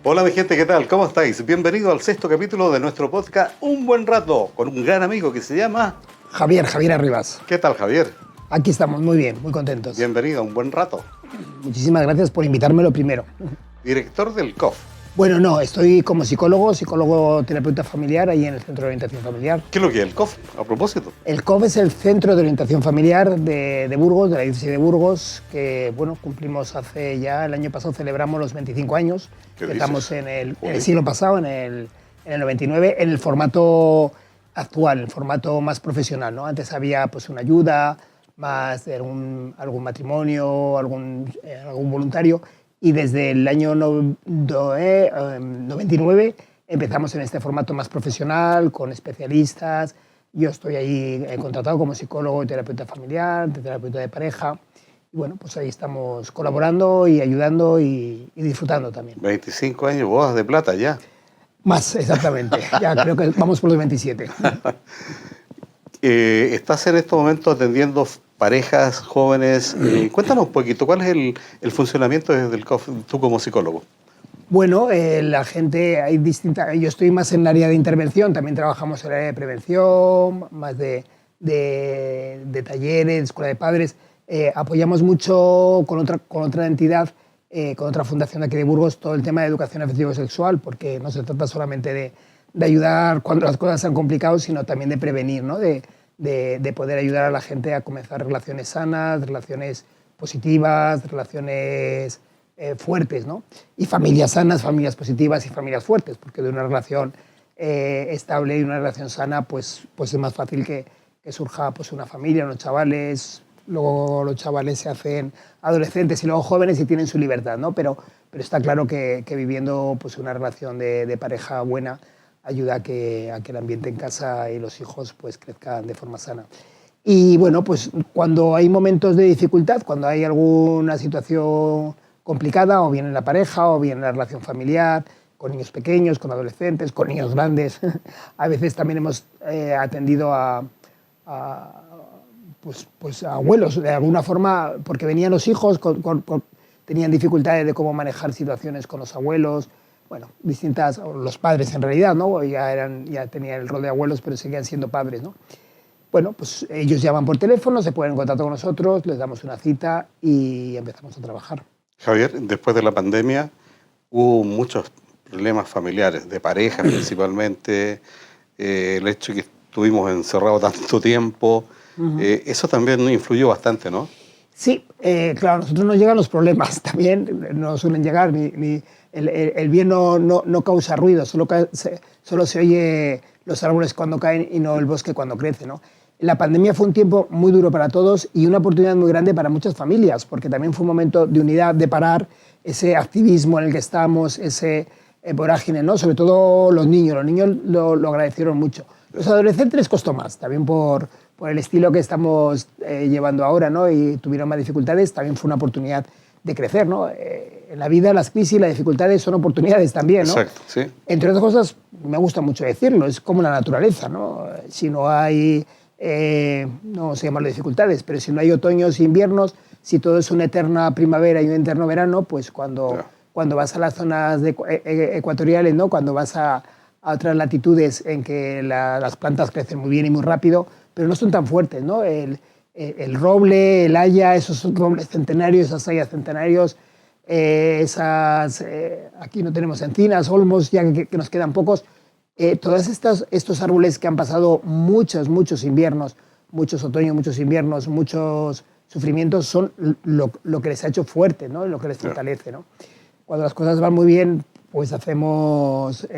Hola mi gente, ¿qué tal? ¿Cómo estáis? Bienvenido al sexto capítulo de nuestro podcast Un Buen Rato, con un gran amigo que se llama... Javier Arribas. ¿Qué tal, Javier? Aquí estamos, muy bien, muy contentos. Bienvenido a Un Buen Rato. Muchísimas gracias por invitarme lo primero. Director del COF. Bueno, no, estoy como psicólogo terapeuta familiar ahí en el Centro de Orientación Familiar. ¿Qué es lo que es el COF, a propósito? El COF es el Centro de Orientación Familiar de Burgos, de la diócesis de Burgos, que bueno, cumplimos hace ya, el año pasado celebramos los 25 años. Empezamos en el siglo pasado, en el 99, en el formato actual, el formato más profesional, ¿no? Antes había pues una ayuda, más de algún matrimonio, algún voluntario, y desde el año 99 empezamos en este formato más profesional, con especialistas. Yo estoy ahí contratado como psicólogo y terapeuta familiar, terapeuta de pareja. Y bueno, pues ahí estamos colaborando y ayudando y disfrutando también. 25 años, bodas de plata ya. Más, exactamente. Ya creo que vamos por los 27. Estás en estos momentos atendiendo parejas jóvenes. Cuéntanos un poquito, ¿cuál es el funcionamiento desde el COF, tú como psicólogo? Bueno, la gente, hay distintas. Yo estoy más en el área de intervención, también trabajamos en el área de prevención, más de talleres, escuela de padres. Apoyamos mucho con otra entidad, con otra fundación de aquí de Burgos, todo el tema de educación afectivo-sexual, porque no se trata solamente de ayudar cuando las cosas se han complicado, sino también de prevenir, ¿no? De poder ayudar a la gente a comenzar relaciones sanas, relaciones positivas, relaciones fuertes, ¿no? Y familias sanas, familias positivas y familias fuertes, porque de una relación estable y una relación sana, pues es más fácil que surja pues, una familia, unos chavales. Luego los chavales se hacen adolescentes y luego jóvenes y tienen su libertad, ¿no? Pero está claro que viviendo pues, una relación de pareja buena ayuda a que el ambiente en casa y los hijos pues, crezcan de forma sana. Y bueno, pues cuando hay momentos de dificultad, cuando hay alguna situación complicada, o bien en la pareja, o bien en la relación familiar, con niños pequeños, con adolescentes, con niños grandes, a veces también hemos atendido a abuelos, de alguna forma, porque venían los hijos, tenían dificultades de cómo manejar situaciones con los abuelos, bueno, distintas, los padres en realidad, ¿no? Ya tenían el rol de abuelos, pero seguían siendo padres, ¿no? Bueno, pues ellos llaman por teléfono, se ponen en contacto con nosotros, les damos una cita y empezamos a trabajar. Javier, después de la pandemia hubo muchos problemas familiares, de pareja principalmente, el hecho de que estuvimos encerrados tanto tiempo, eso también influyó bastante, ¿no? Sí, claro, a nosotros nos llegan los problemas también, no suelen llegar, el bien no causa ruido, solo se oye los árboles cuando caen y no el bosque cuando crece, ¿no? La pandemia fue un tiempo muy duro para todos y una oportunidad muy grande para muchas familias, porque también fue un momento de unidad, de parar ese activismo en el que estamos, ese vorágine, ¿no? Sobre todo los niños lo agradecieron mucho. Los adolescentes les costó más, también por el estilo que estamos llevando ahora, ¿no? Y tuvieron más dificultades, también fue una oportunidad de crecer, ¿no? En la vida las crisis y las dificultades son oportunidades también, ¿no? Exacto, sí. Entre otras cosas, me gusta mucho decirlo, es como la naturaleza, ¿no? Si no hay, no se llaman dificultades, pero si no hay otoños e inviernos, si todo es una eterna primavera y un eterno verano, pues cuando vas a las zonas ecuatoriales, ¿no? Cuando vas a otras latitudes en que las plantas crecen muy bien y muy rápido, pero no son tan fuertes, ¿no? El roble, el haya, esos robles centenarios, esas hayas centenarios, aquí no tenemos encinas, olmos, ya que nos quedan pocos. Todos estos árboles que han pasado muchos inviernos, muchos otoños, muchos inviernos, muchos sufrimientos, son lo que les ha hecho fuerte, ¿no? Lo que les fortalece, ¿no? Cuando las cosas van muy bien, pues hacemos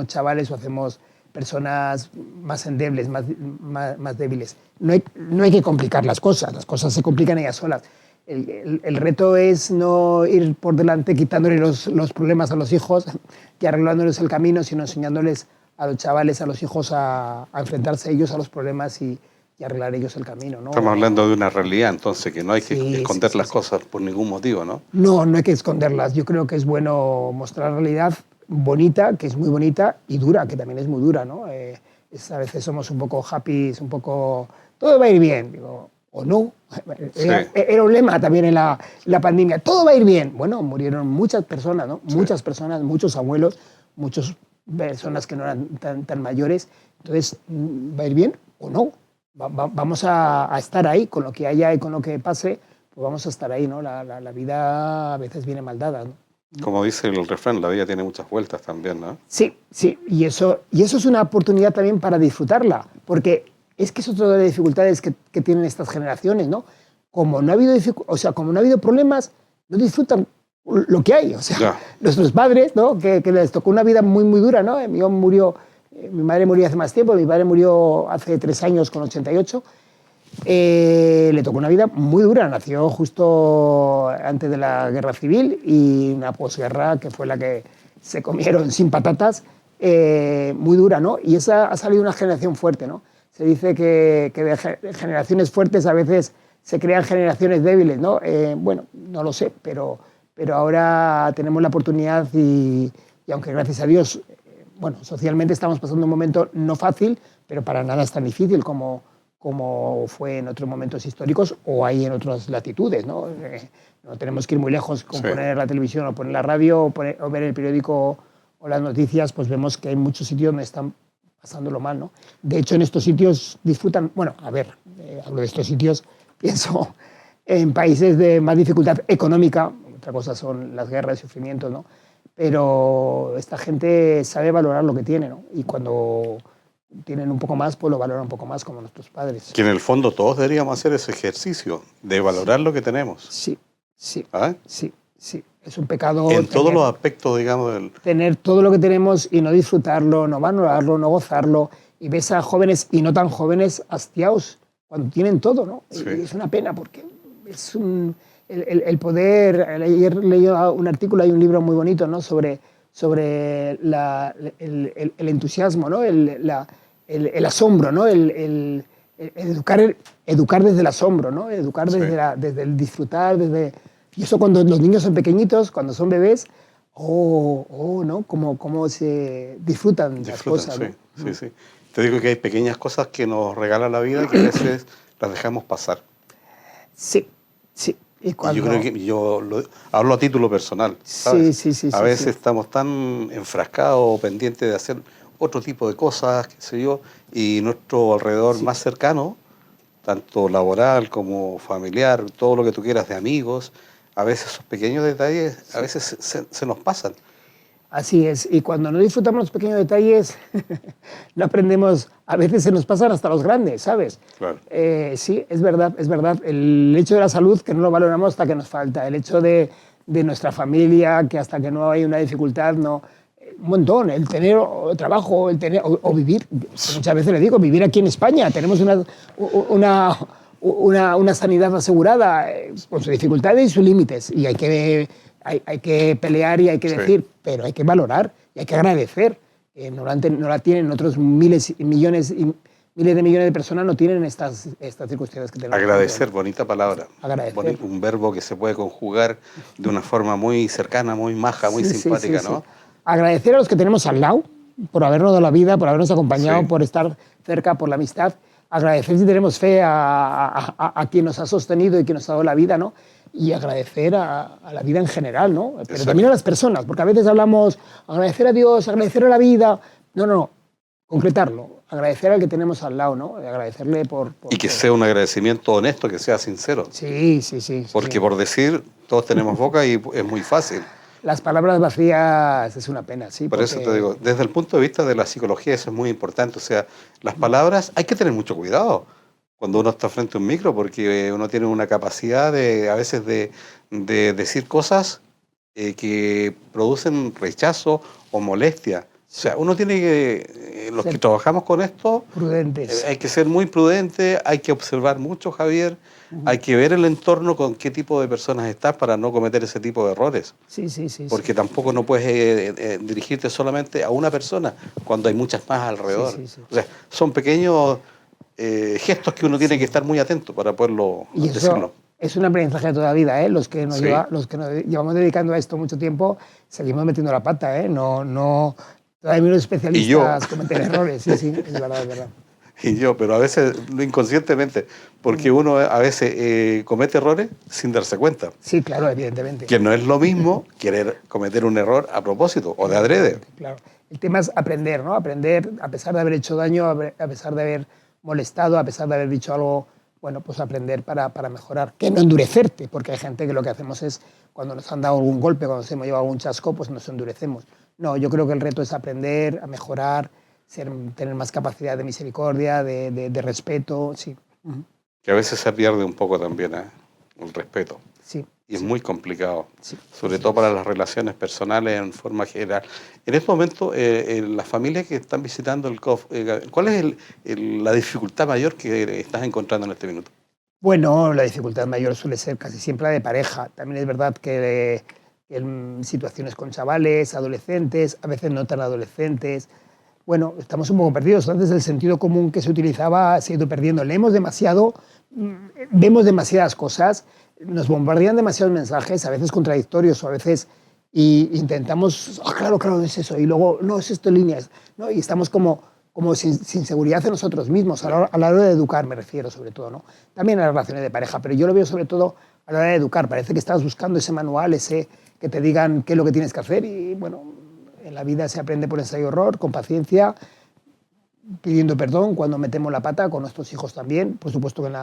chavales o hacemos personas más endebles, más débiles. No hay que complicar las cosas se complican ellas solas. El reto es no ir por delante quitándole los problemas a los hijos y arreglándoles el camino, sino enseñándoles a los chavales, a los hijos a enfrentarse ellos a los problemas y arreglar ellos el camino, ¿no? Estamos hablando de una realidad, entonces, que no hay que esconder las cosas por ningún motivo, ¿no? No hay que esconderlas. Yo creo que es bueno mostrar la realidad bonita, que es muy bonita, y dura, que también es muy dura, ¿no? A veces somos un poco happy, todo va a ir bien. Digo, o no. Sí. Era un lema también en la pandemia. Todo va a ir bien. Bueno, murieron muchas personas, ¿no? Sí. Muchas personas, muchos abuelos, muchas personas que no eran tan mayores. Entonces, ¿va a ir bien o no? Vamos a estar ahí con lo que haya y con lo que pase, pues vamos a estar ahí, ¿no? La vida a veces viene mal dada, ¿no? Como dice el refrán, la vida tiene muchas vueltas también, ¿no? Sí, sí, y eso es una oportunidad también para disfrutarla, porque es que es otra de las dificultades que tienen estas generaciones, ¿no? Como no ha habido, como no ha habido problemas, no disfrutan lo que hay. O sea, Ya. nuestros padres, ¿no? Que les tocó una vida muy, muy dura, ¿no? Mi madre murió hace más tiempo, mi padre murió hace 3 años con 88. Le tocó una vida muy dura, nació justo antes de la guerra civil y una posguerra que fue la que se comieron sin patatas, muy dura, ¿no? Y esa ha salido una generación fuerte, ¿no? Se dice que de generaciones fuertes a veces se crean generaciones débiles, ¿no? Bueno, no lo sé, pero ahora tenemos la oportunidad y aunque gracias a Dios, bueno, socialmente estamos pasando un momento no fácil, pero para nada es tan difícil como fue en otros momentos históricos o hay en otras latitudes, ¿no? No tenemos que ir muy lejos con poner la televisión o poner la radio o ver el periódico o las noticias, pues vemos que hay muchos sitios donde están pasándolo mal, ¿no? De hecho, en estos sitios disfrutan, bueno, a ver, hablo de estos sitios, pienso en países de más dificultad económica, otra cosa son las guerras y sufrimientos, ¿no? Pero esta gente sabe valorar lo que tiene, ¿no? Y cuando tienen un poco más, pues lo valoran un poco más, como nuestros padres. Que en el fondo todos deberíamos hacer ese ejercicio de valorar lo que tenemos. Sí, sí, ¿Ah? sí, sí. Es un pecado En todos los aspectos, digamos, del... tener todo lo que tenemos y no disfrutarlo, no valorarlo, no gozarlo. Y ves a jóvenes y no tan jóvenes hastiados cuando tienen todo, ¿no? Sí. Y es una pena porque es el poder... Ayer leí un artículo, hay un libro muy bonito, ¿no? Sobre el entusiasmo, ¿no? El asombro, ¿no? Educar desde el asombro, ¿no? Educar desde el disfrutar, y eso cuando los niños son pequeñitos, cuando son bebés, ¿no? Cómo se disfrutan las cosas, sí, ¿no? sí, sí. Te digo que hay pequeñas cosas que nos regala la vida que a veces las dejamos pasar. Sí, sí. Y yo creo que hablo a título personal, ¿sabes? Sí. A veces estamos tan enfrascados o pendientes de hacer otro tipo de cosas, qué sé yo, y nuestro alrededor más cercano, tanto laboral como familiar, todo lo que tú quieras de amigos, a veces esos pequeños detalles a veces se nos pasan. Así es, y cuando no disfrutamos los pequeños detalles, no aprendemos, a veces se nos pasan hasta los grandes, ¿sabes? Claro. Sí, es verdad. El hecho de la salud, que no lo valoramos hasta que nos falta. El hecho de nuestra familia, que hasta que no hay una dificultad, no... Un montón, el tener trabajo, el tener, o vivir. Muchas veces le digo, vivir aquí en España, tenemos una sanidad asegurada, con sus dificultades y sus límites, y hay que pelear y hay que decir, pero hay que valorar y hay que agradecer. No la tienen otros miles de millones de personas, no tienen estas circunstancias que tenemos. Agradecer, bonita palabra. Agradecer. Un verbo que se puede conjugar de una forma muy cercana, muy maja, muy simpática, ¿no? Sí. Agradecer a los que tenemos al lado por habernos dado la vida, por habernos acompañado, por estar cerca, por la amistad. Agradecer si tenemos fe a quien nos ha sostenido y quien nos ha dado la vida, ¿no? Y agradecer a la vida en general, ¿no? Pero Exacto. también a las personas, porque a veces hablamos agradecer a Dios, agradecer a la vida. No, concretarlo. Agradecer al que tenemos al lado, ¿no? Agradecerle por Y que sea un agradecimiento honesto, que sea sincero. Sí. Porque por decir, todos tenemos boca y es muy fácil. Las palabras vacías es una pena, sí. Por eso te digo, desde el punto de vista de la psicología eso es muy importante. O sea, las palabras hay que tener mucho cuidado cuando uno está frente a un micro, porque uno tiene una capacidad a veces de decir cosas que producen rechazo o molestia. O sea, uno tiene que, los que trabajamos con esto, prudentes. Hay que ser muy prudente, hay que observar mucho, Javier, hay que ver el entorno con qué tipo de personas estás para no cometer ese tipo de errores. Sí. Porque tampoco no puedes dirigirte solamente a una persona cuando hay muchas más alrededor. Sí. O sea, son pequeños gestos que uno tiene que estar muy atento para poderlo decirlo. Es un aprendizaje de toda la vida, ¿eh? Los que nos llevamos dedicando a esto mucho tiempo, seguimos metiendo la pata, ¿eh? No, todavía los especialistas cometen errores. Sí, es verdad. y yo, pero a veces inconscientemente, porque uno a veces comete errores sin darse cuenta, Sí, claro, evidentemente. que no es lo mismo querer cometer un error a propósito o de adrede. Claro. El tema es aprender, ¿no? Aprender, a pesar de haber hecho daño, a pesar de haber molestado, a pesar de haber dicho algo, bueno, pues aprender para mejorar. Que no endurecerte, porque hay gente que lo que hacemos es, cuando nos han dado algún golpe, cuando nos hemos llevado algún chasco, pues nos endurecemos. No, yo creo que el reto es aprender a mejorar, tener más capacidad de misericordia, de respeto, sí. Que a veces se pierde un poco también, el respeto. Sí. Y es muy complicado, Sí, sobre todo para las relaciones personales en forma general. En este momento, las familias que están visitando el COF, ¿cuál es la dificultad mayor que estás encontrando en este minuto? Bueno, la dificultad mayor suele ser casi siempre la de pareja. También es verdad que en situaciones con chavales, adolescentes, a veces no tan adolescentes, bueno, estamos un poco perdidos. Antes el sentido común que se utilizaba se ha ido perdiendo. Leemos demasiado, vemos demasiadas cosas, nos bombardean demasiados mensajes, a veces contradictorios o a veces y intentamos, claro, claro, es eso, y luego, no, es esto en líneas, ¿no? Y estamos como sin seguridad en nosotros mismos, a la hora de educar me refiero sobre todo, ¿no? También a las relaciones de pareja, pero yo lo veo sobre todo a la hora de educar. Parece que estás buscando ese manual, ese que te digan qué es lo que tienes que hacer y, bueno, en la vida se aprende por ensayo y error, con paciencia, pidiendo perdón cuando metemos la pata, con nuestros hijos también, por supuesto que en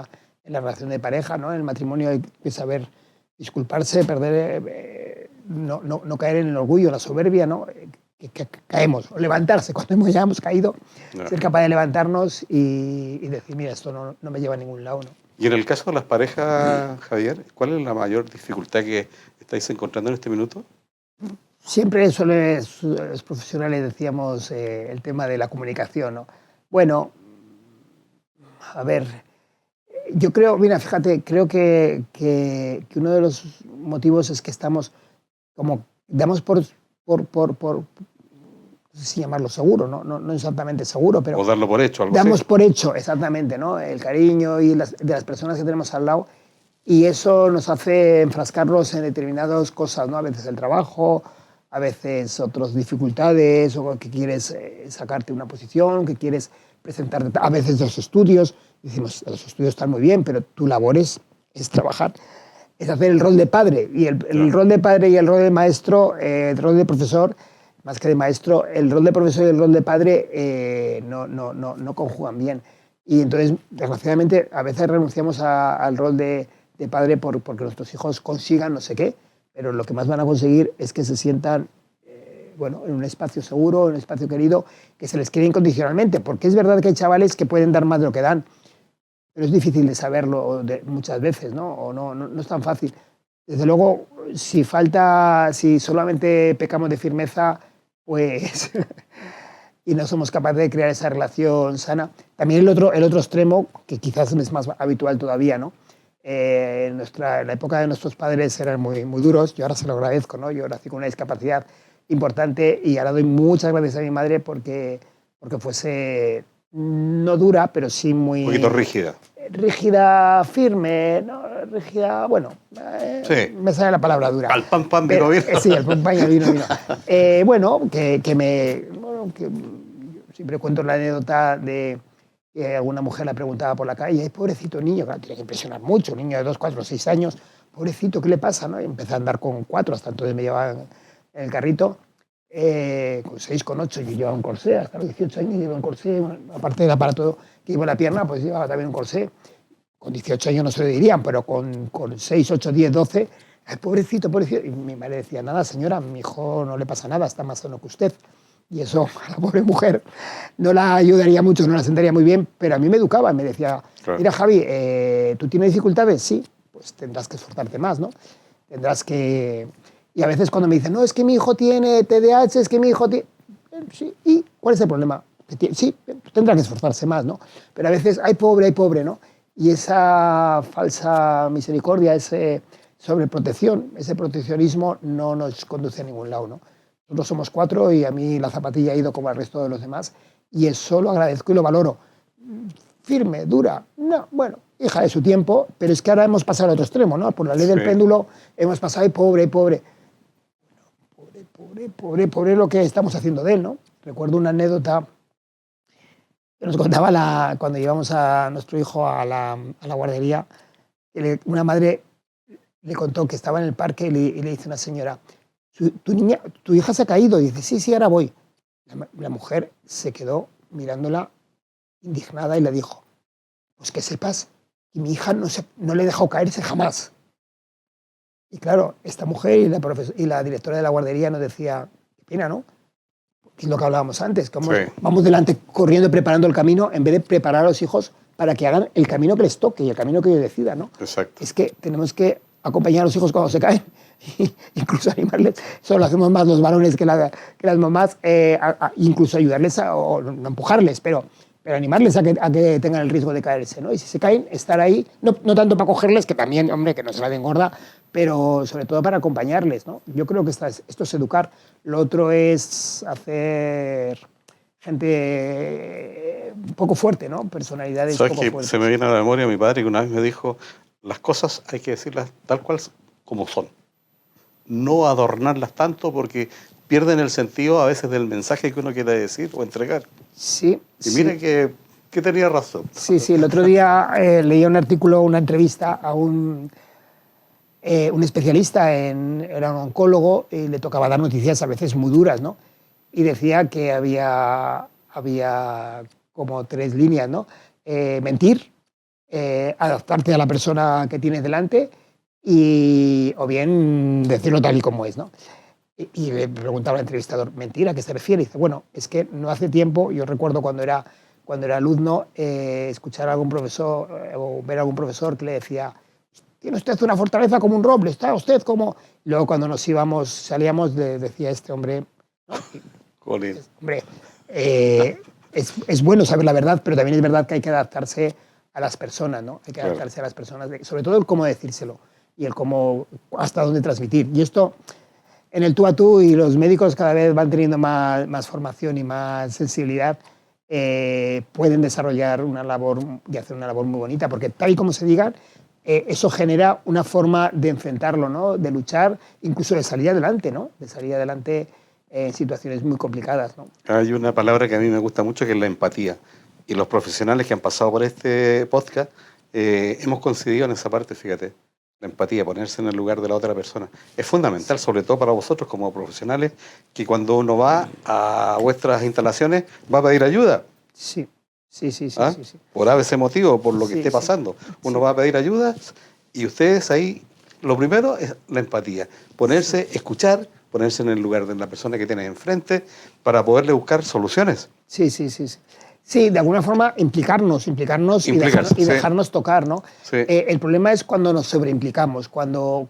la relación de pareja, ¿no? En el matrimonio hay que saber disculparse, no caer en el orgullo, en la soberbia, ¿no? Que caemos, o levantarse cuando ya hemos caído, ser capaz de levantarnos y decir, mira, esto no me lleva a ningún lado, ¿no? Y en el caso de las parejas, Javier, ¿cuál es la mayor dificultad que estáis encontrando en este minuto? Siempre los profesionales decíamos el tema de la comunicación, ¿no? Bueno, a ver, yo creo, mira, fíjate, creo que uno de los motivos es que estamos como, damos no sé si llamarlo seguro, no exactamente seguro, pero O darlo por hecho, algo damos así. por hecho, exactamente, ¿no? El cariño y de las personas que tenemos al lado y eso nos hace enfrascarnos en determinadas cosas, ¿no? A veces el trabajo, a veces otras dificultades, o que quieres sacarte una posición, que quieres presentarte, a veces los estudios. Decimos, los estudios están muy bien, pero tu labor es trabajar, es hacer el rol de padre. Y el rol de padre y el rol de maestro, el rol de profesor, más que de maestro, el rol de profesor y el rol de padre no conjugan bien. Y entonces, desgraciadamente, a veces renunciamos al rol de padre porque nuestros hijos consigan no sé qué, pero lo que más van a conseguir es que se sientan bueno, en un espacio seguro, en un espacio querido, que se les quiere incondicionalmente, porque es verdad que hay chavales que pueden dar más de lo que dan, pero es difícil de saberlo muchas veces, ¿no? O no es tan fácil. Desde luego, si solamente pecamos de firmeza, pues y no somos capaces de crear esa relación sana. También el otro extremo, que quizás es más habitual todavía, ¿no? En la época de nuestros padres eran muy, muy duros, yo ahora se lo agradezco, ¿no? Yo nací con una discapacidad importante y ahora doy muchas gracias a mi madre porque fuese no dura, pero sí muy... Un poquito rígida. Rígida, firme, ¿no? Rígida, bueno, Sí. me sale la palabra dura. Al pan, pan, vino, vino. Sí, al pan, pan y al vino, vino. Bueno, que yo siempre cuento la anécdota de que alguna mujer la preguntaba por la calle, ay, pobrecito niño, claro, tiene que impresionar mucho, un niño de 2, 4, 6 años, pobrecito, ¿qué le pasa? ¿No? Y empecé a andar con 4, hasta entonces me llevaban en el carrito, con 6, con 8, yo llevaba un corsé, hasta los 18 años llevaba un corsé, aparte del aparato que llevo en la pierna, pues llevaba también un corsé. Con 18 años no se lo dirían, pero con 6, 8, 10, 12, ay, pobrecito, pobrecito. Y mi madre decía, nada, señora, mi hijo no le pasa nada, está más sano que usted. Y eso a la pobre mujer no la ayudaría mucho, no la sentaría muy bien, pero a mí me educaba, me decía, claro, mira, Javi, ¿tú tienes dificultades? Sí, pues tendrás que esforzarte más, ¿no? Tendrás que... Y a veces cuando me dicen, no, es que mi hijo tiene TDAH, es que mi hijo tiene... Sí, ¿y cuál es el problema? Sí, tendrá que esforzarse más, ¿no? Pero a veces, hay pobre, ¿no? Y esa falsa misericordia, ese sobreprotección, ese proteccionismo no nos conduce a ningún lado, ¿no? Nosotros somos 4 y a mí la zapatilla ha ido como al resto de los demás y eso lo agradezco y lo valoro. Firme, dura, no, bueno, hija de su tiempo, pero es que ahora hemos pasado al otro extremo, ¿no? Por la ley del péndulo hemos pasado y pobre. Pobre lo que estamos haciendo de él, ¿no? Recuerdo una anécdota que nos contaba cuando llevamos a nuestro hijo a la guardería, que una madre le contó que estaba en el parque y le dice una señora, tu hija se ha caído. Y dice, sí, sí, ahora voy. La mujer se quedó mirándola indignada y le dijo, pues que sepas que mi hija no le he dejado caerse jamás. Y claro, esta mujer y la directora de la guardería nos decía, qué pena, ¿no? Que es lo que hablábamos antes, que Sí, vamos delante corriendo y preparando el camino en vez de preparar a los hijos para que hagan el camino que les toque y el camino que ellos decidan, ¿no? exacto. Es que tenemos que acompañar a los hijos cuando se caen, incluso animarles. Eso lo hacemos más los varones que las mamás, incluso ayudarles o no empujarles, pero animarles a que tengan el riesgo de caerse, ¿no? Y si se caen, estar ahí, no tanto para cogerles, que también, hombre, que no se la den gorda, pero sobre todo para acompañarles, ¿no? Yo creo que esto es educar. Lo otro es hacer gente poco fuerte, ¿no? Personalidades ¿Sabes poco que fuertes. se me viene a la memoria mi padre que una vez me dijo, las cosas hay que decirlas tal cual como son, no adornarlas tanto porque pierden el sentido a veces del mensaje que uno quiere decir o entregar. Sí, Y sí. mire que tenía razón. Sí, sí. El otro día leía un artículo, una entrevista a un especialista, era un oncólogo, y le tocaba dar noticias a veces muy duras, ¿no? Y decía que había como 3 líneas, ¿no? Mentir, adaptarte a la persona que tienes delante o bien decirlo tal y como es, ¿no? Y le preguntaba al entrevistador, ¿mentira? ¿A qué se refiere? Y dice, bueno, es que no hace tiempo, yo recuerdo cuando era alumno, escuchar a algún profesor o ver a algún profesor que le decía, tiene usted una fortaleza como un roble, está usted como... Luego cuando salíamos, decía este hombre, ¿no? Colin. Hombre, es bueno saber la verdad, pero también es verdad que hay que adaptarse a las personas, ¿no? Hay que Claro. adaptarse a las personas, sobre todo el cómo decírselo y el cómo, hasta dónde transmitir. Y esto, en el tú a tú, y los médicos cada vez van teniendo más formación y más sensibilidad, pueden desarrollar una labor y hacer una labor muy bonita, porque tal y como se digan, eso genera una forma de enfrentarlo, ¿no? De luchar, incluso de salir adelante, ¿no? De salir adelante en situaciones muy complicadas, ¿no? Hay una palabra que a mí me gusta mucho que es la empatía. Y los profesionales que han pasado por este podcast hemos coincidido en esa parte, fíjate. La empatía, ponerse en el lugar de la otra persona. Es fundamental, sobre todo para vosotros como profesionales, que cuando uno va a vuestras instalaciones va a pedir ayuda. Sí, sí, sí, sí, ¿Ah? sí, sí. Por ese motivo, por lo que Sí, esté sí. pasando. Uno Sí. va a pedir ayuda y ustedes ahí, lo primero es la empatía. Ponerse, escuchar, ponerse en el lugar de la persona que tienes enfrente para poderle buscar soluciones. Sí, sí, sí, sí. Sí, de alguna forma implicarnos Implicarse, y sí. dejarnos tocar, ¿no? Sí. El problema es cuando nos sobreimplicamos, cuando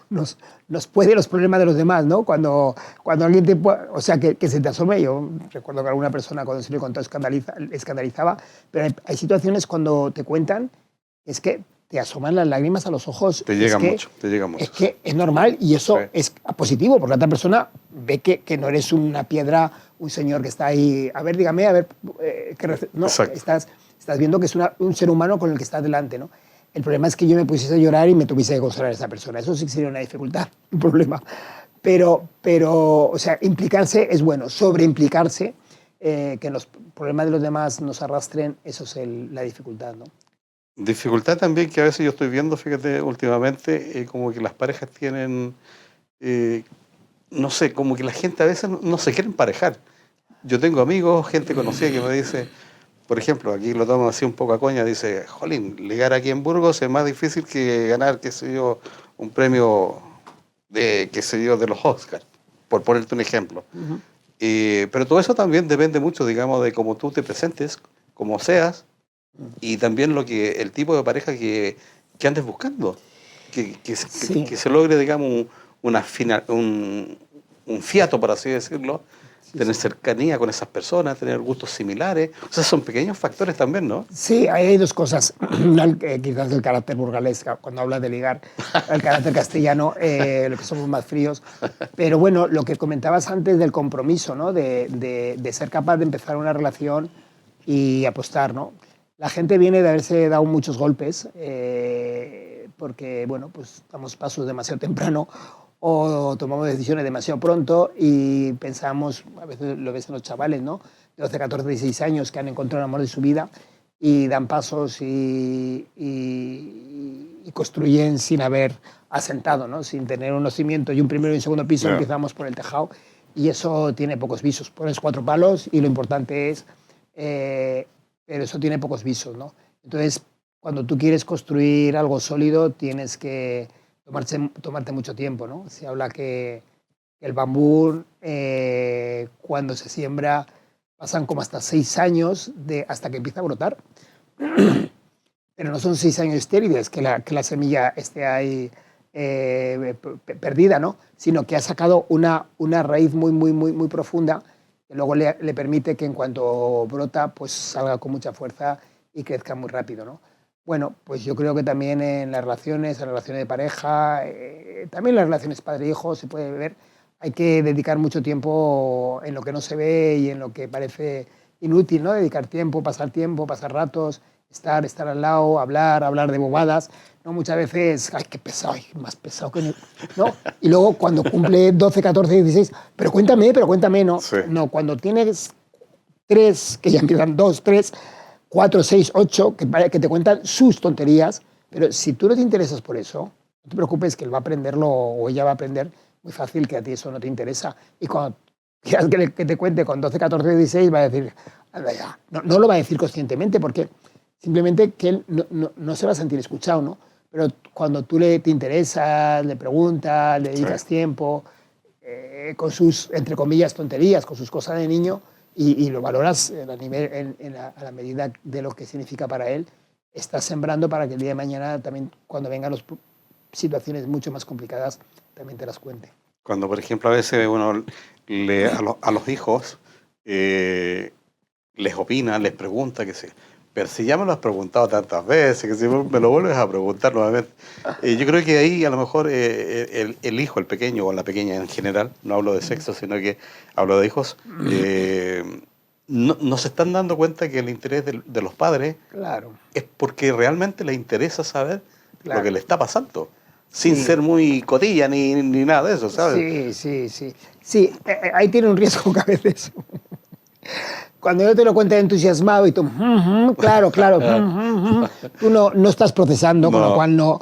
nos puede los problemas de los demás, ¿no? Cuando alguien o sea, que se te asome. Yo recuerdo que alguna persona cuando se le contó escandalizaba, pero hay situaciones cuando te cuentan, es que te asoman las lágrimas a los ojos. Te llega mucho, te llega mucho. Es que es normal y eso Sí. es positivo, porque la otra persona ve que no eres una piedra, un señor que está ahí, a ver, dígame, a ver, no, Exacto. estás viendo que es un ser humano con el que estás delante, ¿no? El problema es que yo me pusiese a llorar y me tuviese que consolar a esa persona. Eso sí que sería una dificultad, un problema. Pero, o sea, implicarse es bueno, sobreimplicarse, que los problemas de los demás nos arrastren, eso es la dificultad, ¿no? Dificultad también que a veces yo estoy viendo, fíjate, últimamente, como que las parejas tienen, no sé, como que la gente a veces no se quiere emparejar. Yo tengo amigos, gente conocida que me dice, por ejemplo, aquí lo tomo así un poco a coña, dice, jolín, ligar aquí en Burgos es más difícil que ganar, qué sé yo, un premio de, qué sé yo, de los Oscars, por ponerte un ejemplo. Uh-huh. Pero todo eso también depende mucho, digamos, de cómo tú te presentes, cómo seas, y también el tipo de pareja que andes buscando. Sí. Que se logre, digamos, un fiato, por así decirlo, tener cercanía con esas personas, tener gustos similares. O sea, son pequeños factores también, ¿no? Sí, hay dos cosas. Quizás el carácter burgalés, cuando habla de ligar, el carácter castellano, lo que somos más fríos. Pero bueno, lo que comentabas antes del compromiso, ¿no? De ser capaz de empezar una relación y apostar, ¿no? La gente viene de haberse dado muchos golpes, porque, bueno, pues damos pasos demasiado temprano o tomamos decisiones demasiado pronto y pensamos, a veces lo ves en los chavales, ¿no? De 12, 14, 16 años que han encontrado el amor de su vida y dan pasos y construyen sin haber asentado, ¿no? Sin tener unos cimientos y un primero y un segundo piso, empezamos por el tejado y eso tiene pocos visos. Pones 4 palos y lo importante es, pero eso tiene pocos visos, ¿no? Entonces, cuando tú quieres construir algo sólido, tienes que tomarte mucho tiempo, ¿no? Se habla que el bambú, cuando se siembra, pasan como hasta 6 años hasta que empieza a brotar. Pero no son 6 años estériles, que la semilla esté ahí perdida, ¿no? Sino que ha sacado una raíz muy profunda que luego le permite que en cuanto brota, pues salga con mucha fuerza y crezca muy rápido, ¿no? Bueno, pues yo creo que también en las relaciones de pareja, también en las relaciones padre-hijo se puede ver, hay que dedicar mucho tiempo en lo que no se ve y en lo que parece inútil, ¿no? Dedicar tiempo, pasar ratos, estar al lado, hablar de bobadas, ¿no? Muchas veces, ay, qué pesado, ay, más pesado que... ¿no? Y luego cuando cumple 12, 14, 16, pero cuéntame, ¿no? Sí. No, cuando tienes 3, que ya empiezan 2, 3, 4, 6, 8, que te cuentan sus tonterías, pero si tú no te interesas por eso, no te preocupes que él va a aprenderlo o ella va a aprender muy fácil que a ti eso no te interesa. Y cuando quieras que te cuente con 12, 14, 16, va a decir, ya. No lo va a decir conscientemente porque simplemente que él no se va a sentir escuchado, ¿no? Pero cuando tú te interesas, le preguntas, le dedicas tiempo, con sus, entre comillas, tonterías, con sus cosas de niño, y lo valoras a la medida de lo que significa para él, estás sembrando para que el día de mañana también, cuando vengan situaciones mucho más complicadas, también te las cuente. Cuando, por ejemplo, a veces uno a los hijos les opina, les pregunta, que sí. Pero si ya me lo has preguntado tantas veces, que si me lo vuelves a preguntar nuevamente. Yo creo que ahí a lo mejor el hijo, el pequeño o la pequeña en general, no hablo de sexo, sino que hablo de hijos, no se están dando cuenta que el interés de los padres es porque realmente les interesa saber lo que le está pasando, sin ser muy cotilla ni nada de eso, ¿sabes? Sí, ahí tiene un riesgo que a veces... Cuando yo te lo cuento entusiasmado y tú, claro, tú no estás procesando, con lo cual no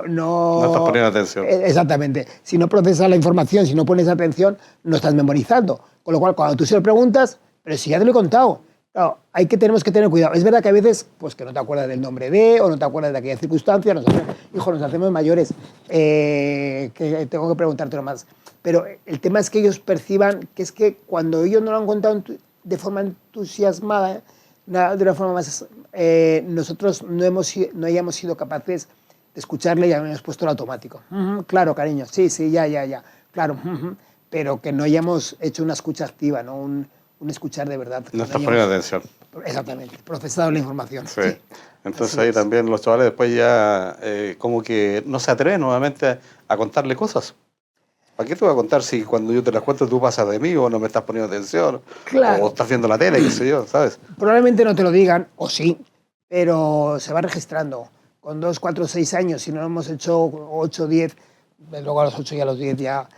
estás poniendo atención. Exactamente. Si no procesas la información, si no pones atención, no estás memorizando. Con lo cual, cuando tú se lo preguntas, pero si ya te lo he contado, claro, tenemos que tener cuidado. Es verdad que a veces, pues que no te acuerdas del nombre de, o no te acuerdas de aquella circunstancia, nos hacemos mayores, que tengo que preguntártelo más. Pero el tema es que ellos perciban que es que cuando ellos no lo han contado de forma entusiasmada, de una forma más... nosotros no hayamos sido capaces de escucharle y habíamos puesto el automático. Claro, cariño, sí, ya, claro. Pero que no hayamos hecho una escucha activa, ¿no? Un escuchar de verdad. No estás poniendo atención. Exactamente, procesado la información. Sí. Entonces ahí también los chavales después ya como que no se atreven nuevamente a contarle cosas. ¿Para qué te voy a contar si cuando yo te las cuento tú pasas de mí o no me estás poniendo atención? Claro. O estás viendo la tele, qué sé yo, ¿sabes? Probablemente no te lo digan, o sí, pero se va registrando. Con 2, 4, 6 años, si no lo hemos hecho 8, 10, luego a los 8 y a los 10 ya...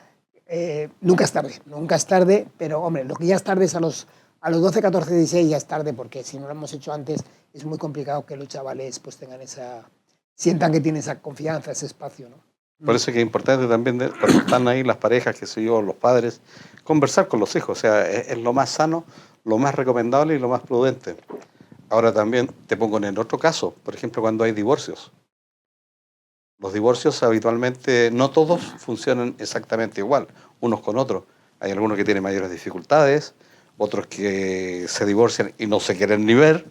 nunca es tarde, pero hombre, lo que ya es tarde es a los 12, 14, 16 ya es tarde, porque si no lo hemos hecho antes es muy complicado que los chavales pues sientan que tienen esa confianza, ese espacio, ¿no? Por eso es que es importante también, cuando están ahí las parejas, qué sé yo, los padres, conversar con los hijos. O sea, es lo más sano, lo más recomendable y lo más prudente. Ahora también te pongo en el otro caso, por ejemplo, cuando hay divorcios. Los divorcios habitualmente, no todos funcionan exactamente igual, unos con otros. Hay algunos que tienen mayores dificultades, otros que se divorcian y no se quieren ni ver.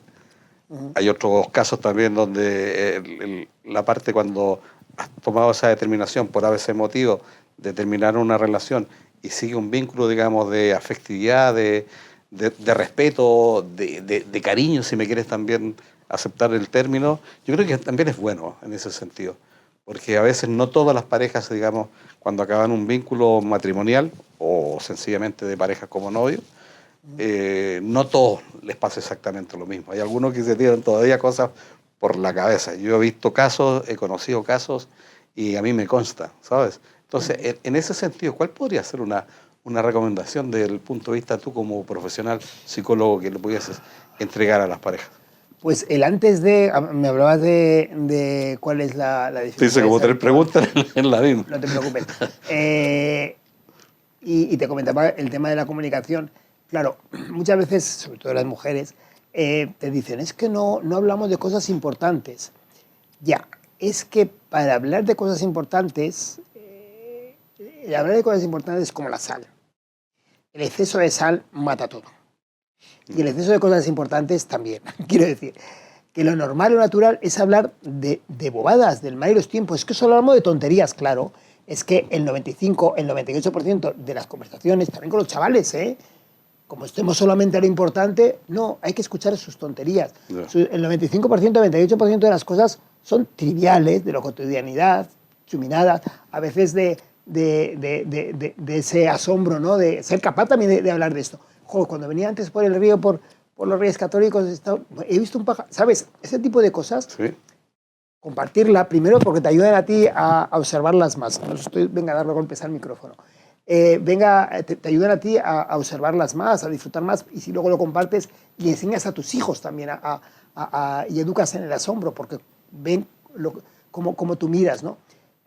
Hay otros casos también donde la parte cuando has tomado esa determinación por a veces motivo de terminar una relación y sigue un vínculo, digamos, de afectividad, de respeto, de cariño, si me quieres también aceptar el término, yo creo que también es bueno en ese sentido. Porque a veces no todas las parejas, digamos, cuando acaban un vínculo matrimonial o sencillamente de parejas como novios, no todos les pasa exactamente lo mismo. Hay algunos que se tiran todavía cosas por la cabeza. Yo he visto casos, he conocido casos y a mí me consta, ¿sabes? Entonces, en ese sentido, ¿cuál podría ser una recomendación desde el punto de vista tú como profesional psicólogo que le pudieses entregar a las parejas? Pues el antes de, me hablabas de cuál es la Te hice dificultad como esa tres actual. preguntas en la misma. No te preocupes. Y te comentaba el tema de la comunicación. Claro, muchas veces, sobre todo las mujeres, te dicen, es que no hablamos de cosas importantes. Ya, es que para hablar de cosas importantes, hablar de cosas importantes es como la sal. El exceso de sal mata todo. Y el exceso de cosas importantes también. Quiero decir, que lo normal, lo natural, es hablar de bobadas, del mal y los tiempos. Es que solo hablamos de tonterías, claro. Es que el 95, el 98% de las conversaciones, también con los chavales, como estemos solamente a lo importante, no, hay que escuchar sus tonterías. Ya. El 95%, 98% de las cosas son triviales, de la cotidianidad, chuminadas, a veces de ese asombro, ¿no? De ser capaz también de hablar de esto. Joder, cuando venía antes por el río, por los Reyes Católicos, he visto un pájaro, ¿sabes? Ese tipo de cosas, Sí. compartirla, primero porque te ayudan a ti a observarlas más. No venga a darle golpes al micrófono. Te ayudan a ti a observarlas más, a disfrutar más, y si luego lo compartes y enseñas a tus hijos también y educas en el asombro, porque ven cómo tú miras, ¿no?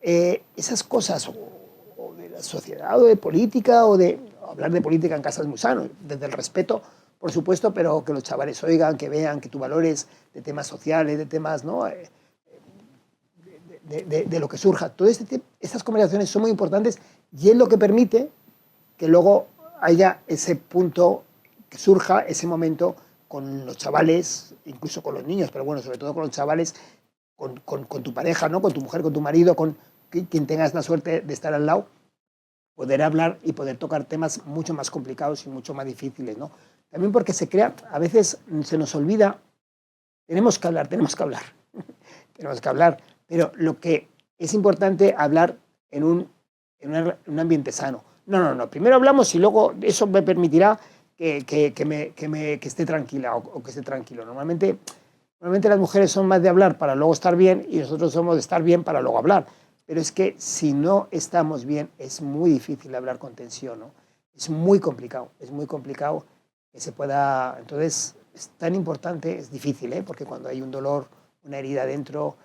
Esas cosas, o de la sociedad, o de política, o de hablar de política en casa es muy sano, desde el respeto, por supuesto, pero que los chavales oigan, que vean, que tú valores de temas sociales, de temas, ¿no? De lo que surja. Todas estas conversaciones son muy importantes y es lo que permite que luego haya ese punto, que surja ese momento con los chavales, incluso con los niños, pero bueno, sobre todo con los chavales, con tu pareja, ¿no? Con tu mujer, con tu marido, con quien tengas la suerte de estar al lado, poder hablar y poder tocar temas mucho más complicados y mucho más difíciles, ¿no? También porque se crea, a veces se nos olvida, tenemos que hablar, tenemos que hablar, pero lo que es importante hablar en un ambiente sano. No, primero hablamos y luego eso me permitirá que esté tranquila o que esté tranquilo. Normalmente las mujeres son más de hablar para luego estar bien y nosotros somos de estar bien para luego hablar. Pero es que si no estamos bien es muy difícil hablar con tensión, ¿no? Es muy complicado que se pueda... Entonces es tan importante, es difícil, porque cuando hay un dolor, una herida dentro,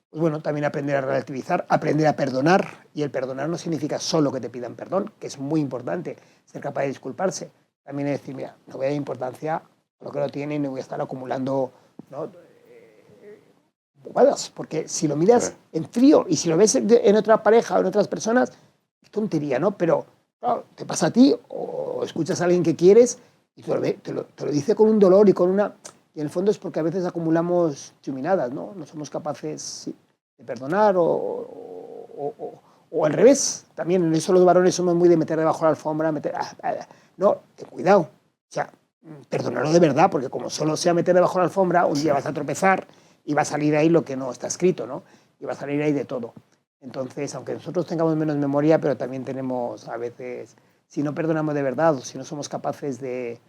pues bueno, también aprender a relativizar, aprender a perdonar, y el perdonar no significa solo que te pidan perdón, que es muy importante, ser capaz de disculparse. También es decir, mira, no voy a dar importancia a lo que no tiene y no voy a estar acumulando, ¿no? Bobadas, porque si lo miras en frío y si lo ves en otra pareja o en otras personas, es tontería, ¿no? Pero claro, te pasa a ti o escuchas a alguien que quieres y te lo dice con un dolor y con una... Y en el fondo es porque a veces acumulamos chuminadas, ¿no? No somos capaces de perdonar o al revés. También en eso los varones somos muy de meter debajo de la alfombra, no, ten cuidado. O sea, perdonarlo de verdad, porque como solo sea meter debajo de la alfombra, un día vas a tropezar y va a salir ahí lo que no está escrito, ¿no? Y va a salir ahí de todo. Entonces, aunque nosotros tengamos menos memoria, pero también tenemos a veces, si no perdonamos de verdad o si no somos capaces de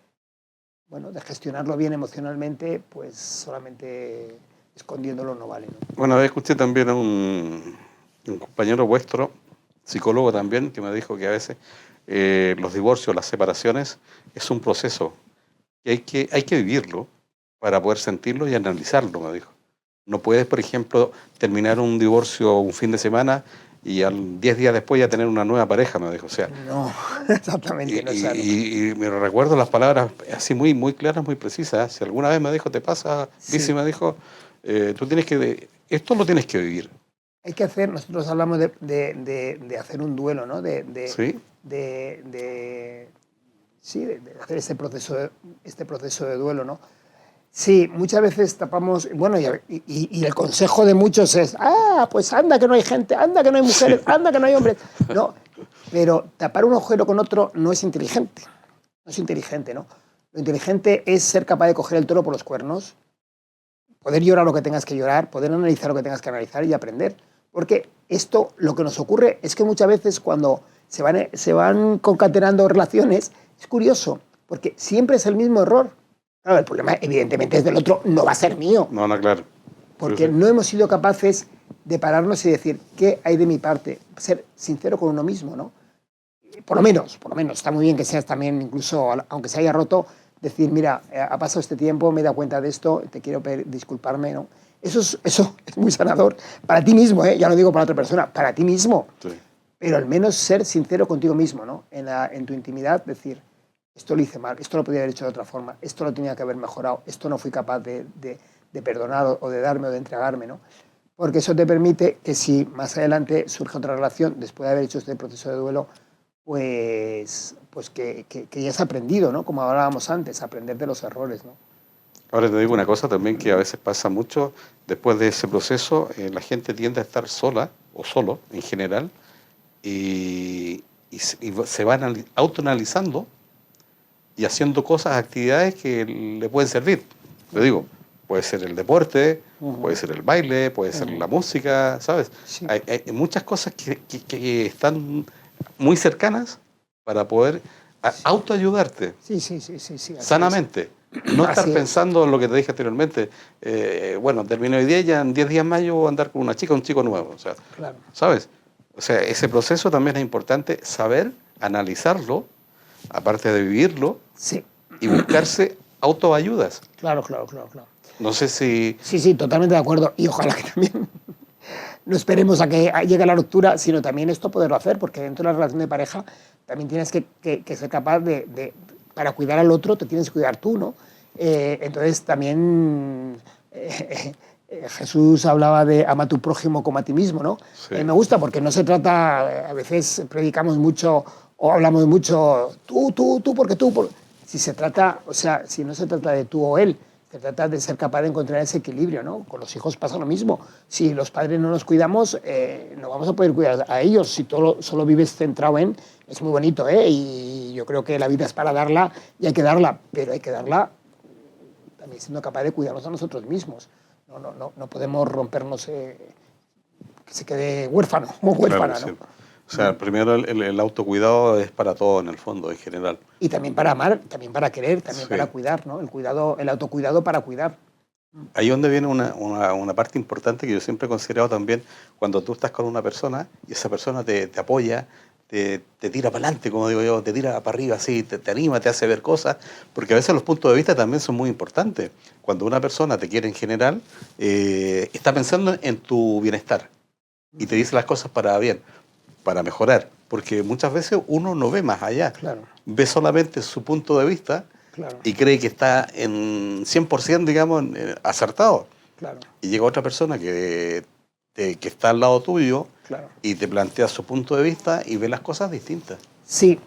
gestionarlo bien emocionalmente, pues solamente escondiéndolo no vale, ¿no? Bueno, escuché también a un compañero vuestro, psicólogo también, que me dijo que a veces los divorcios, las separaciones, es un proceso que hay que vivirlo para poder sentirlo y analizarlo, me dijo. No puedes, por ejemplo, terminar un divorcio un fin de semana y 10 días después ya tener una nueva pareja, me dijo. O sea, no, exactamente. Y me recuerdo las palabras así muy, muy claras, muy precisas. Si alguna vez me dijo, te pasa, Bici me dijo, tú tienes que, esto lo tienes que vivir. Hay que hacer, nosotros hablamos de hacer un duelo, ¿no? ¿Sí? De hacer este proceso de duelo, ¿no? Sí, muchas veces tapamos, bueno, y el consejo de muchos es, pues anda que no hay gente, anda que no hay mujeres, anda que no hay hombres. No, pero tapar un agujero con otro no es inteligente, ¿no? Lo inteligente es ser capaz de coger el toro por los cuernos, poder llorar lo que tengas que llorar, poder analizar lo que tengas que analizar y aprender. Porque esto, lo que nos ocurre es que muchas veces cuando se van concatenando relaciones, es curioso, porque siempre es el mismo error. Claro, el problema evidentemente es del otro, no va a ser mío. No, claro. Porque no hemos sido capaces de pararnos y decir, ¿qué hay de mi parte? Ser sincero con uno mismo, ¿no? Por lo menos, está muy bien que seas también, incluso, aunque se haya roto, decir, mira, ha pasado este tiempo, me he dado cuenta de esto, te quiero disculparme, ¿no? Eso es muy sanador para ti mismo, ¿eh? Ya no digo para otra persona, para ti mismo. Sí. Pero al menos ser sincero contigo mismo, ¿no? En tu intimidad, decir, esto lo hice mal, esto lo podía haber hecho de otra forma, esto lo tenía que haber mejorado, esto no fui capaz de perdonar o de darme o de entregarme, ¿no? Porque eso te permite que si más adelante surge otra relación, después de haber hecho este proceso de duelo, pues que ya has aprendido, ¿no? Como hablábamos antes, aprender de los errores, ¿no? Ahora te digo una cosa también que a veces pasa mucho, después de ese proceso la gente tiende a estar sola o solo en general y se van autoanalizando y haciendo cosas, actividades que le pueden servir. Le digo, puede ser el deporte, puede ser el baile, puede ser la música, ¿sabes? Sí. Hay muchas cosas que están muy cercanas para poder autoayudarte Sí, sanamente. No estar Así es. pensando en lo que te dije anteriormente. Bueno, terminé hoy día y ya en 10 días más yo voy a andar con una chica o un chico nuevo. O sea, Claro. ¿sabes? O sea, ese proceso también es importante saber, analizarlo, aparte de vivirlo, Sí. y buscarse autoayudas. Claro. No sé si... Sí, totalmente de acuerdo. Y ojalá que también no esperemos a que llegue la ruptura, sino también esto poderlo hacer, porque dentro de la relación de pareja también tienes que ser capaz para cuidar al otro, te tienes que cuidar tú, ¿no? Entonces también Jesús hablaba de ama a tu prójimo como a ti mismo, ¿no? Sí. Me gusta porque no se trata, a veces predicamos mucho o hablamos mucho, tú, porque tú. Si se trata, o sea, si no se trata de tú o él, se trata de ser capaz de encontrar ese equilibrio, ¿no? Con los hijos pasa lo mismo. Si los padres no nos cuidamos, no vamos a poder cuidar a ellos. Si solo vives centrado en... Es muy bonito, ¿eh? Y yo creo que la vida es para darla y hay que darla, pero hay que darla también siendo capaz de cuidarnos a nosotros mismos. No podemos rompernos, que se quede huérfano o huérfana, Claro, ¿no? sí. O sea, primero el autocuidado es para todo en el fondo, en general. Y también para amar, también para querer, también Sí. para cuidar, ¿no? El autocuidado para cuidar. Ahí donde viene una parte importante que yo siempre he considerado también, cuando tú estás con una persona y esa persona te apoya, te tira para adelante, como digo yo, te tira para arriba, así, te anima, te hace ver cosas, porque a veces los puntos de vista también son muy importantes. Cuando una persona te quiere en general, está pensando en tu bienestar y te dice las cosas para bien, para mejorar, porque muchas veces uno no ve más allá, Claro. ve solamente su punto de vista. Claro. Y cree que está en 100%, digamos, acertado. Claro. Y llega otra persona que está al lado tuyo, Claro. y te plantea su punto de vista y ve las cosas distintas. Sí,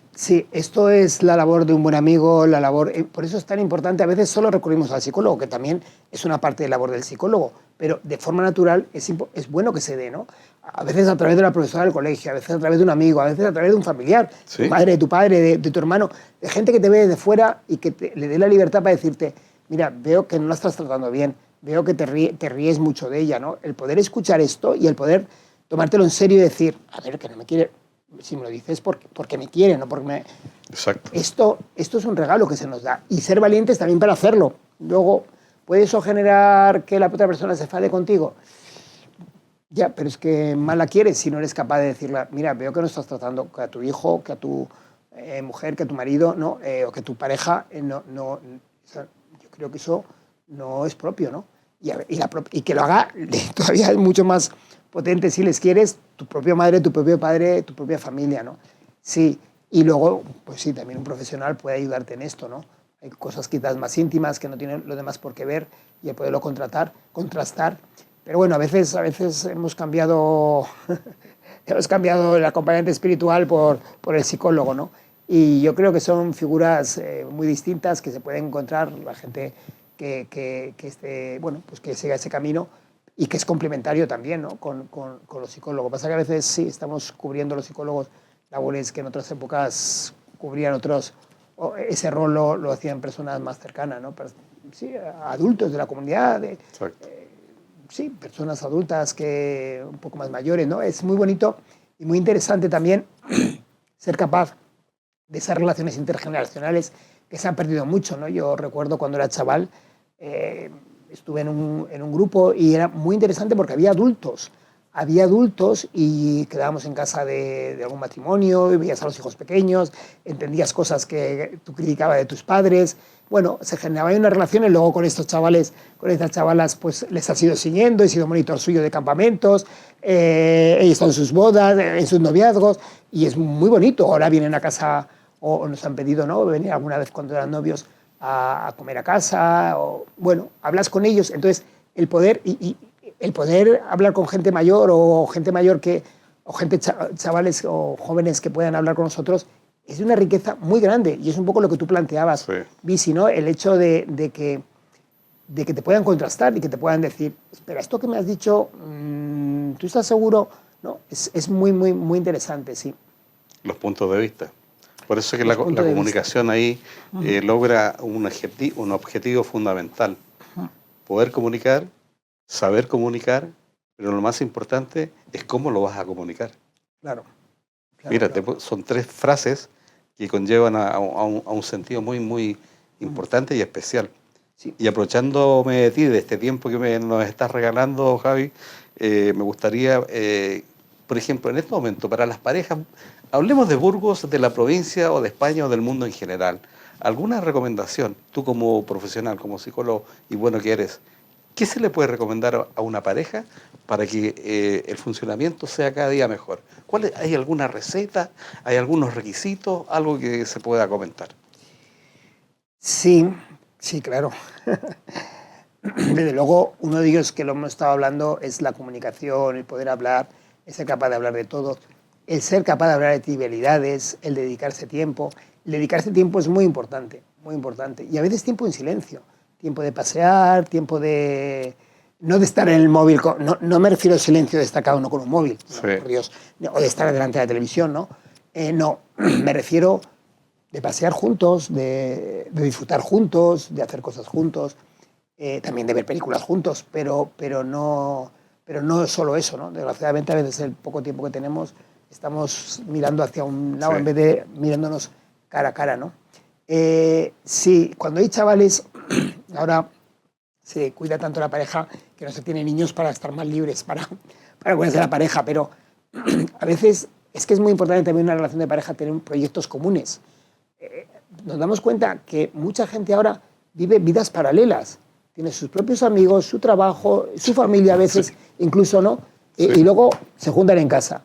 esto es la labor de un buen amigo, la labor, por eso es tan importante, a veces solo recurrimos al psicólogo, que también es una parte de la labor del psicólogo, pero de forma natural es bueno que se dé, ¿no? A veces a través de la profesora del colegio, a veces a través de un amigo, a veces a través de un familiar, Sí. de tu padre, de tu hermano, de gente que te ve de fuera y que le dé la libertad para decirte, mira, veo que no la estás tratando bien, veo que te ríes mucho de ella, ¿no? El poder escuchar esto y el poder tomártelo en serio y decir, a ver, que no me quiere... Si me lo dices porque me quiere, no porque me... Exacto. Esto es un regalo que se nos da. Y ser valientes también para hacerlo. Luego, ¿puede eso generar que la otra persona se enfade contigo? Ya, pero es que mal la quieres si no eres capaz de decirle, mira, veo que no estás tratando que a tu hijo, que a tu mujer, que a tu marido, ¿no? O que tu pareja, o sea, yo creo que eso no es propio, ¿no? Y que lo haga todavía es mucho más potente si les quieres, tu propia madre, tu propio padre, tu propia familia, ¿no? Sí, y luego, pues sí, también un profesional puede ayudarte en esto, ¿no? Hay cosas quizás más íntimas que no tienen los demás por qué ver y el poderlo contrastar. Pero bueno, a veces hemos cambiado el acompañante espiritual por el psicólogo, ¿no? Y yo creo que son figuras muy distintas que se pueden encontrar la gente que siga ese camino y que es complementario también, ¿no? con los psicólogos. Pasa que a veces sí estamos cubriendo los psicólogos labores que en otras épocas cubrían otros, ese rol lo hacían personas más cercanas, ¿no? Sí, adultos de la comunidad, sí, personas adultas que un poco más mayores, ¿no? Es muy bonito y muy interesante también ser capaz de esas relaciones intergeneracionales que se han perdido mucho, ¿no? Yo recuerdo cuando era chaval, estuve en un grupo y era muy interesante porque había adultos había adultos y quedábamos en casa de algún matrimonio y veías a los hijos pequeños, entendías cosas que tú criticabas de tus padres. Bueno, se generaba una relación y luego con estos chavales, con estas chavalas, pues les has ido siguiendo, he sido monitor suyo de campamentos, he estado en sus bodas, en sus noviazgos, y es muy bonito. Ahora vienen a casa o nos han pedido, ¿no?, venir alguna vez cuando eran novios a comer a casa, o bueno, hablas con ellos. Entonces, el poder, el poder hablar con gente mayor o gente mayor que, o gente chavales o jóvenes que puedan hablar con nosotros, es de una riqueza muy grande, y es un poco lo que tú planteabas, Sí. Bisi, ¿no? El hecho de que te puedan contrastar y que te puedan decir, espera, esto que me has dicho, ¿tú estás seguro? ¿No? Es muy, muy, muy interesante, sí. Los puntos de vista. Por eso es que Los la puntos de comunicación ahí logra un objetivo fundamental. Poder comunicar, saber comunicar, pero lo más importante es cómo lo vas a comunicar. Claro. Mira, claro. son 3 frases que conllevan a un sentido muy, muy importante y especial. Sí. Y aprovechándome de ti, de este tiempo que nos estás regalando, Javi, me gustaría, por ejemplo, en este momento, para las parejas, hablemos de Burgos, de la provincia o de España o del mundo en general. ¿Alguna recomendación, tú como profesional, como psicólogo y bueno que eres, qué se le puede recomendar a una pareja para que el funcionamiento sea cada día mejor? ¿Hay alguna receta? ¿Hay algunos requisitos? ¿Algo que se pueda comentar? Sí, sí, claro. Desde luego, uno de ellos que lo hemos estado hablando es la comunicación, el poder hablar, el ser capaz de hablar de todo, el ser capaz de hablar de trivialidades, el dedicarse tiempo. El dedicarse tiempo es muy importante, muy importante. Y a veces tiempo en silencio, tiempo de pasear, tiempo de... No de estar en el móvil, no me refiero al silencio de estar cada uno con un móvil, Sí. no, por Dios, o de estar delante de la televisión, ¿no? No, me refiero de pasear juntos, de disfrutar juntos, de hacer cosas juntos, también de ver películas juntos, pero no solo eso, ¿no? Desgraciadamente, a veces el poco tiempo que tenemos estamos mirando hacia un lado, Sí. en vez de mirándonos cara a cara, ¿no? Sí, cuando hay chavales, ahora se cuida tanto la pareja que no se tiene niños para estar más libres, para cuidarse la pareja, pero a veces es que es muy importante también en una relación de pareja tener proyectos comunes. Nos damos cuenta que mucha gente ahora vive vidas paralelas. Tiene sus propios amigos, su trabajo, su familia a veces, incluso, ¿no? Sí. Y luego se juntan en casa.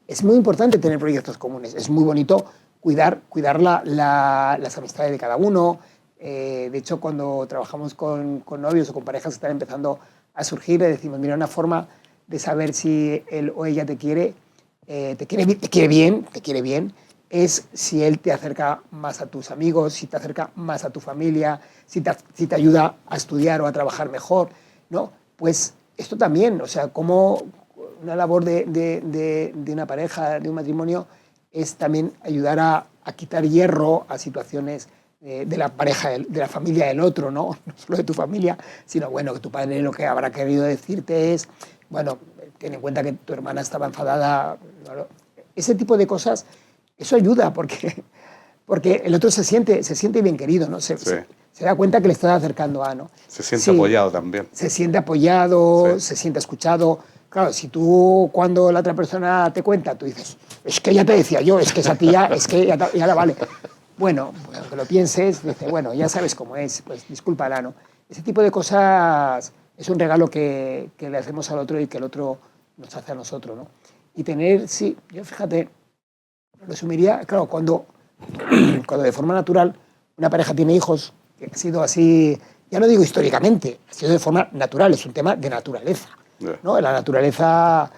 Es muy importante tener proyectos comunes. Es muy bonito cuidar las amistades de cada uno. De hecho, cuando trabajamos con novios o con parejas que están empezando a surgir, le decimos, mira, una forma de saber si él o ella te quiere bien, es si él te acerca más a tus amigos, si te acerca más a tu familia, si te ayuda a estudiar o a trabajar mejor, ¿no? Pues esto también, o sea, como una labor de una pareja, de un matrimonio, es también ayudar a quitar hierro a situaciones de la pareja, de la familia del otro, ¿no? No solo de tu familia, sino, bueno, que tu padre lo que habrá querido decirte es, bueno, ten en cuenta que tu hermana estaba enfadada. Ese tipo de cosas, eso ayuda porque el otro se siente bien querido, ¿no? Se da cuenta que le estás acercando a, ¿no? Se siente apoyado también. Se siente apoyado, Sí. se siente escuchado. Claro, si tú cuando la otra persona te cuenta, tú dices, es que ya te decía yo, es que esa tía, es que ya la vale. Bueno, aunque lo pienses, dices, bueno, ya sabes cómo es, pues discúlpala, ¿no? Ese tipo de cosas es un regalo que le hacemos al otro y que el otro nos hace a nosotros, ¿no? Y tener, sí, yo fíjate, resumiría, claro, cuando de forma natural una pareja tiene hijos, que ha sido así, ya no digo históricamente, ha sido de forma natural, es un tema de naturaleza, ¿no? En la naturaleza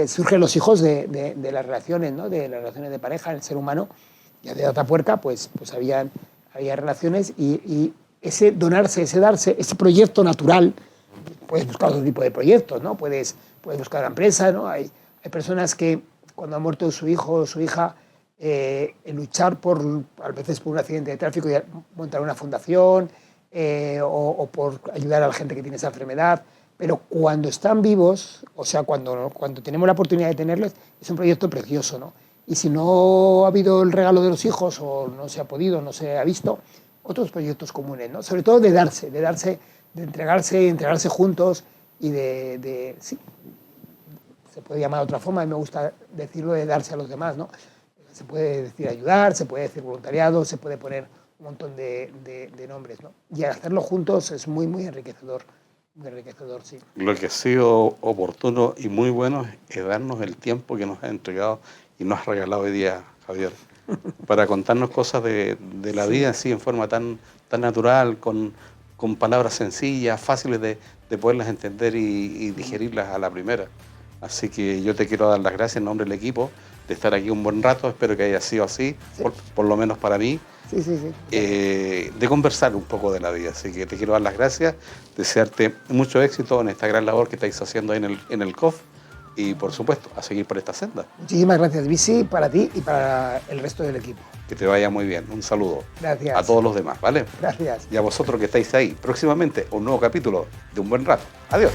surgen los hijos de las relaciones, ¿no? De las relaciones de pareja, el ser humano, ya de Atapuerca, pues había relaciones y ese donarse, ese darse, ese proyecto natural, puedes buscar otro tipo de proyectos, ¿no? Puedes buscar una empresa, ¿no? Hay personas que cuando ha muerto su hijo o su hija, luchar a veces por un accidente de tráfico y montar una fundación o por ayudar a la gente que tiene esa enfermedad. Pero cuando están vivos, o sea, cuando tenemos la oportunidad de tenerles, es un proyecto precioso, ¿no? Y si no ha habido el regalo de los hijos o no se ha podido, no se ha visto, otros proyectos comunes, ¿no? Sobre todo de entregarse juntos y sí, se puede llamar de otra forma, a mí me gusta decirlo de darse a los demás, ¿no? Se puede decir ayudar, se puede decir voluntariado, se puede poner un montón de nombres, ¿no? Y hacerlo juntos es muy, muy enriquecedor, sí. Lo que ha sido oportuno y muy bueno es darnos el tiempo que nos ha entregado y nos ha regalado hoy día, Javier, para contarnos cosas de la vida así en forma tan natural, con palabras sencillas, fáciles de poderlas entender y digerirlas a la primera. Así que yo te quiero dar las gracias en nombre del equipo de estar aquí un buen rato, espero que haya sido así, Sí. por lo menos para mí, Sí. de conversar un poco de la vida. Así que te quiero dar las gracias, desearte mucho éxito en esta gran labor que estáis haciendo ahí en el COF y, por supuesto, a seguir por esta senda. Muchísimas gracias, Visi, para ti y para el resto del equipo. Que te vaya muy bien. Un saludo Gracias. a todos los demás, ¿vale? Gracias. Y a vosotros que estáis ahí, próximamente un nuevo capítulo de Un Buen Rato. Adiós.